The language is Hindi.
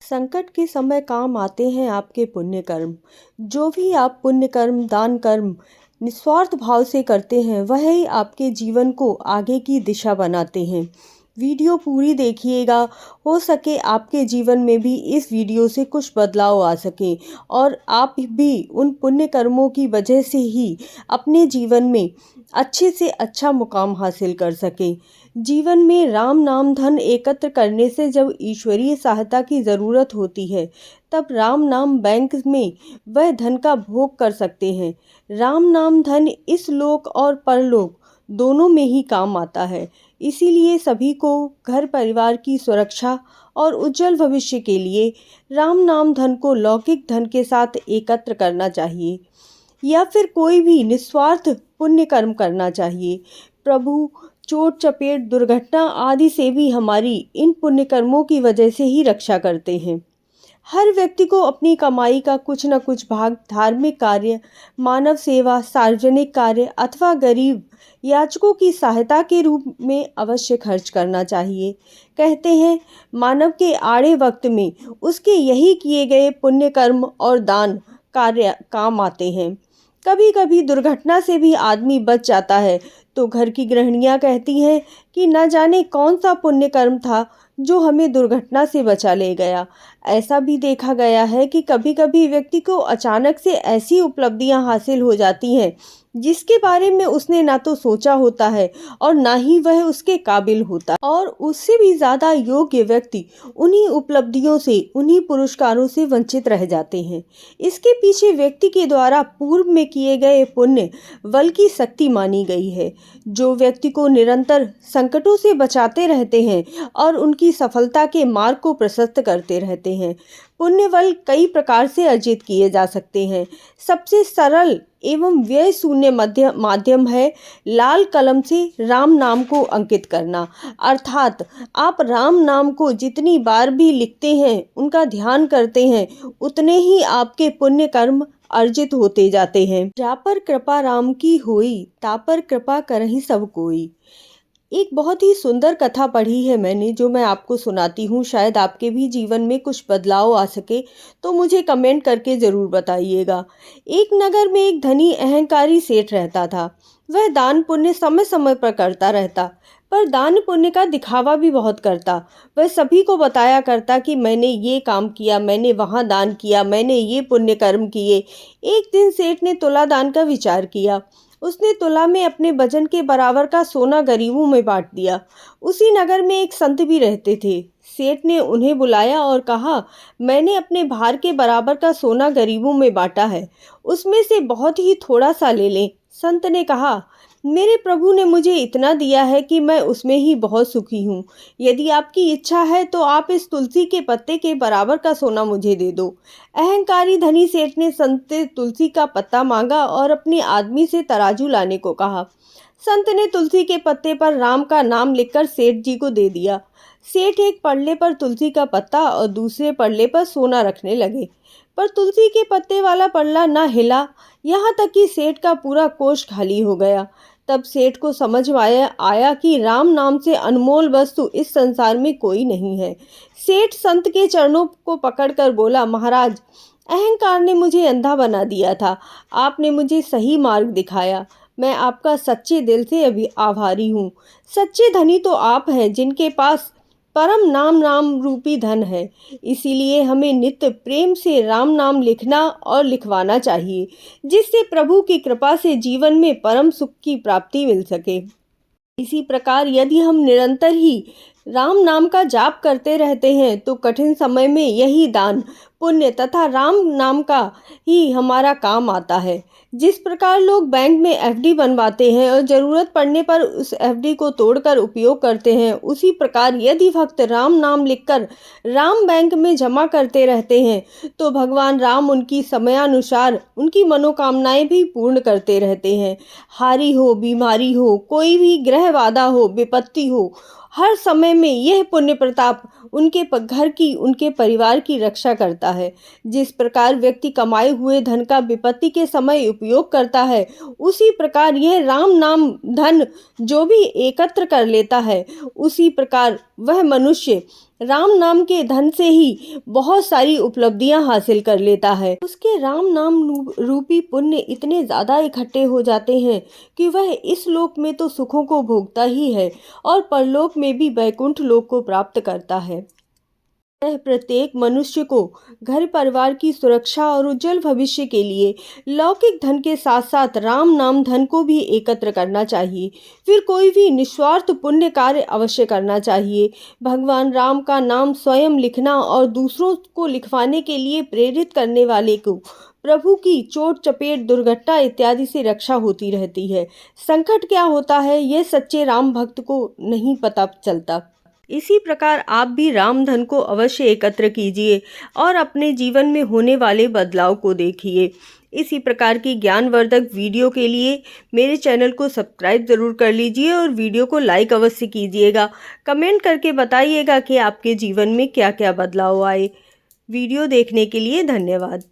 संकट के समय काम आते हैं आपके पुण्य कर्म। जो भी आप पुण्य कर्म, दान कर्म निस्वार्थ भाव से करते हैं, वह ही आपके जीवन को आगे की दिशा बनाते हैं। वीडियो पूरी देखिएगा, हो सके आपके जीवन में भी इस वीडियो से कुछ बदलाव आ सके और आप भी उन पुण्य कर्मों की वजह से ही अपने जीवन में अच्छे से अच्छा मुकाम हासिल कर सकें। जीवन में राम नाम धन एकत्र करने से जब ईश्वरीय सहायता की ज़रूरत होती है, तब राम नाम बैंक में वह धन का भोग कर सकते हैं। राम नाम धन इस लोक और परलोक दोनों में ही काम आता है। इसीलिए सभी को घर परिवार की सुरक्षा और उज्जवल भविष्य के लिए राम नाम धन को लौकिक धन के साथ एकत्र करना चाहिए या फिर कोई भी निस्वार्थ पुण्य कर्म करना चाहिए। प्रभु चोट चपेट दुर्घटना आदि से भी हमारी इन पुण्य कर्मों की वजह से ही रक्षा करते हैं। हर व्यक्ति को अपनी कमाई का कुछ न कुछ भाग धार्मिक कार्य, मानव सेवा, सार्वजनिक कार्य अथवा गरीब याचकों की सहायता के रूप में अवश्य खर्च करना चाहिए। कहते हैं, मानव के आड़े वक्त में उसके यही किए गए पुण्य कर्म और दान कार्य काम आते हैं। कभी कभी दुर्घटना से भी आदमी बच जाता है, तो घर की गृहिणियां कहती हैं कि न जाने कौन सा पुण्य कर्म था जो हमें दुर्घटना से बचा ले गया। ऐसा भी देखा गया है कि कभी कभी व्यक्ति को अचानक से ऐसी उपलब्धियां हासिल हो जाती हैं जिसके बारे में उसने ना तो सोचा होता है और ना ही वह उसके काबिल होता, और उससे भी ज़्यादा योग्य व्यक्ति उन्हीं उपलब्धियों से, उन्हीं पुरस्कारों से वंचित रह जाते हैं। इसके पीछे व्यक्ति के द्वारा पूर्व में किए गए पुण्य बल की शक्ति मानी गई है, जो व्यक्ति को निरंतर संकटों से बचाते रहते हैं और उनकी सफलता के मार्ग को प्रशस्त करते रहते हैं। पुण्य बल कई प्रकार से अर्जित किए जा सकते हैं। सबसे सरल एवं व्यय शून्य माध्यम है लाल कलम से राम नाम को अंकित करना। अर्थात आप राम नाम को जितनी बार भी लिखते हैं, उनका ध्यान करते हैं, उतने ही आपके पुण्य कर्म अर्जित होते जाते हैं। जा पर कृपा राम की होई, ता पर कृपा करहि सब कोई। एक बहुत ही सुंदर कथा पढ़ी है मैंने, जो मैं आपको सुनाती हूँ। शायद आपके भी जीवन में कुछ बदलाव आ सके, तो मुझे कमेंट करके ज़रूर बताइएगा। एक नगर में एक धनी अहंकारी सेठ रहता था। वह दान पुण्य समय समय पर करता रहता, पर दान पुण्य का दिखावा भी बहुत करता। वह सभी को बताया करता कि मैंने ये काम किया, मैंने वहाँ दान किया, मैंने ये पुण्य कर्म किए। एक दिन सेठ ने तुला दान का विचार किया। उसने तुला में अपने वजन के बराबर का सोना गरीबों में बांट दिया। उसी नगर में एक संत भी रहते थे। सेठ ने उन्हें बुलाया और कहा, मैंने अपने भार के बराबर का सोना गरीबों में बांटा है, उसमें से बहुत ही थोड़ा सा ले लें। संत ने कहा, मेरे प्रभु ने मुझे इतना दिया है कि मैं उसमें ही बहुत सुखी हूँ। यदि आपकी इच्छा है तो आप इस तुलसी के पत्ते के बराबर का सोना मुझे दे दो। अहंकारी धनी सेठ ने संत से तुलसी का पत्ता मांगा और अपने आदमी से तराजू लाने को कहा। संत ने तुलसी के पत्ते पर राम का नाम लिखकर सेठ जी को दे दिया। सेठ एक पल्ले पर तुलसी का पत्ता और दूसरे पल्ले पर सोना रखने लगे, पर तुलसी के पत्ते वाला पल्ला न हिला, यहाँ तक कि सेठ का पूरा कोष खाली हो गया। तब सेठ को समझ आया कि राम नाम से अनमोल वस्तु इस संसार में कोई नहीं है। सेठ संत के चरणों को पकड़कर बोला, महाराज, अहंकार ने मुझे अंधा बना दिया था, आपने मुझे सही मार्ग दिखाया। मैं आपका सच्चे दिल से अभी आभारी हूँ। सच्चे धनी तो आप हैं, जिनके पास परम नाम रूपी धन है। इसीलिए हमें नित्य प्रेम से राम नाम लिखना और लिखवाना चाहिए, जिससे प्रभु की कृपा से जीवन में परम सुख की प्राप्ति मिल सके। इसी प्रकार यदि हम निरंतर ही राम नाम का जाप करते रहते हैं, तो कठिन समय में यही दान पुण्य तथा राम नाम का ही हमारा काम आता है। जिस प्रकार लोग बैंक में एफडी बनवाते हैं और ज़रूरत पड़ने पर उस एफडी को तोड़कर उपयोग करते हैं, उसी प्रकार यदि भक्त राम नाम लिखकर राम बैंक में जमा करते रहते हैं, तो भगवान राम उनकी समयानुसार उनकी मनोकामनाएं भी पूर्ण करते रहते हैं। हारी हो, बीमारी हो, कोई भी ग्रह बाधा हो, विपत्ति हो, हर समय में यह पुण्य प्रताप उनके घर की, उनके परिवार की रक्षा करता है। जिस प्रकार व्यक्ति कमाए हुए धन का विपत्ति के समय उपयोग करता है, उसी प्रकार यह राम नाम धन जो भी एकत्र कर लेता है, उसी प्रकार वह मनुष्य राम नाम के धन से ही बहुत सारी उपलब्धियां हासिल कर लेता है। उसके राम नाम रूपी पुण्य इतने ज़्यादा इकट्ठे हो जाते हैं कि वह इस लोक में तो सुखों को भोगता ही है और परलोक में भी वैकुंठ लोक को प्राप्त करता है। प्रत्येक मनुष्य को घर परिवार की सुरक्षा और उज्जवल भविष्य के लिए लौकिक धन के साथ साथ राम नाम धन को भी एकत्र करना चाहिए। फिर कोई भी निस्वार्थ पुण्य कार्य अवश्य करना चाहिए। भगवान राम का नाम स्वयं लिखना और दूसरों को लिखवाने के लिए प्रेरित करने वाले को प्रभु की चोट चपेट दुर्घटना इत्यादि से रक्षा होती रहती है। संकट क्या होता है यह सच्चे राम भक्त को नहीं पता चलता। इसी प्रकार आप भी राम धन को अवश्य एकत्र कीजिए और अपने जीवन में होने वाले बदलाव को देखिए। इसी प्रकार की ज्ञानवर्धक वीडियो के लिए मेरे चैनल को सब्सक्राइब ज़रूर कर लीजिए और वीडियो को लाइक अवश्य कीजिएगा। कमेंट करके बताइएगा कि आपके जीवन में क्या क्या बदलाव आए। वीडियो देखने के लिए धन्यवाद।